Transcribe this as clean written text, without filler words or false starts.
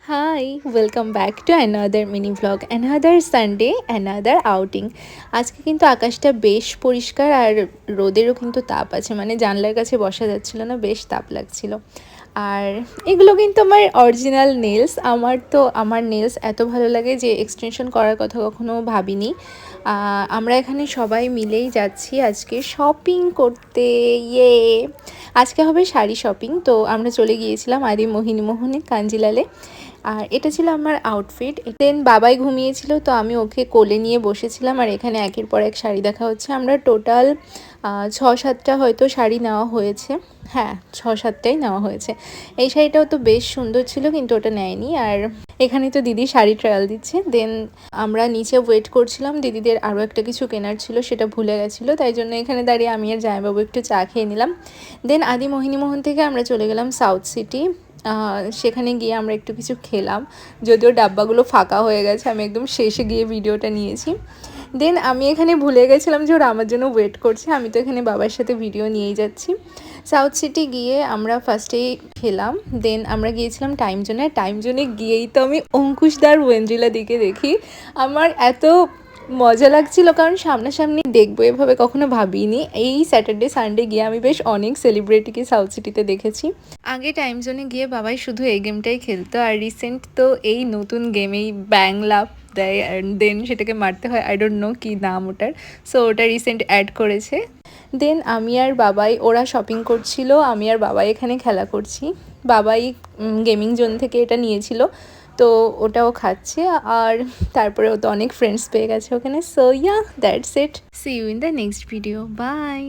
High, welcome back to another mini vlog, another Sunday, another outing. আজকে কিন্তু আকাশটা বেশ পরিষ্কার আর রোদেরও কিন্তু তাপ আছে, মানে জানলার কাছে বসা যাচ্ছিল না, বেশ তাপ লাগছিল। আর এগুলো কিন্তু আমার অরিজিনাল নেলস। আমার নেলস এত ভালো লাগে যে এক্সটেনশন করার কথা কখনো ভাবিনি। আমরা এখানে সবাই মিলেই যাচ্ছি আজকে শপিং করতে। ইয়ে, আজকে হবে শাড়ি শপিং। তো আমরা চলে গিয়েছিলাম আদি মোহিনীমোহনে, কাঞ্জিলালে। আর এটা ছিল আমার আউটফিট। দেন বাবাই ঘুমিয়েছিল, তো আমি ওকে কোলে নিয়ে বসেছিলাম। আর এখানে একের পর এক শাড়ি দেখা হচ্ছে। আমরা টোটাল 6-7টা হয়তো শাড়ি নেওয়া হয়েছে। হ্যাঁ, 6-7টাই নেওয়া হয়েছে। এই শাড়িটাও তো বেশ সুন্দর ছিল, কিন্তু ওটা নেয়নি। আর এখানে তো দিদি শাড়ি ট্রায়াল দিচ্ছে। দেন আমরা নিচে ওয়েট করছিলাম, দিদিদের আরও একটা কিছু কেনার ছিল, সেটা ভুলে গেছিলো। তাই জন্য এখানে দাঁড়িয়ে আমি আর জামাইবাবু একটু চা খেয়ে নিলাম। দেন আদি মোহিনীমোহন থেকে আমরা চলে গেলাম সাউথ সিটি। সেখানে গিয়ে আমরা একটু কিছু খেলাম, যদিও ডাব্বাগুলো ফাঁকা হয়ে গেছে। আমি একদম শেষে গিয়ে ভিডিওটা নিয়েছি। দেন আমি এখানে ভুলে গেছিলাম যে ওরা আমার জন্য ওয়েট করছে। আমি তো এখানে বাবার সাথে ভিডিও নিয়েই যাচ্ছি। সাউথ সিটি গিয়ে আমরা ফার্স্টেই খেলাম। দেন আমরা গিয়েছিলাম টাইম জোনে। টাইম জোনে গিয়েই তো আমি অঙ্কুশদার ওয়েন্দ্রিলা দিকে দেখি। আমার এত মজা লাগছিল, কারণ সামনাসামনি দেখবো এভাবে কখনো ভাবিনি। এই স্যাটারডে সানডে গিয়ে আমি বেশ অনেক সেলিব্রিটিকে সাউথ সিটিতে দেখেছি। আগে টাইম জোনে গিয়ে বাবাই শুধু এই গেমটাই খেলতো, আর রিসেন্ট তো এই নতুন গেমেই ব্যাং লাভ দেয় অ্যান্ড দেন সেটাকে মারতে হয়। আই ডোন্ট নো কী নাম ওটার। সো ওটা রিসেন্ট অ্যাড করেছে। দেন আমি আর বাবাই, ওরা শপিং করছিল, আমি আর বাবাই এখানে খেলা করছি। বাবাই গেমিং জোন থেকে এটা নিয়েছিল, তো ওটাও খাচ্ছে। আর তারপরে ও তো অনেক ফ্রেন্ডস পেয়ে গেছে ওখানে। So yeah, that's it. See you in the next video. By.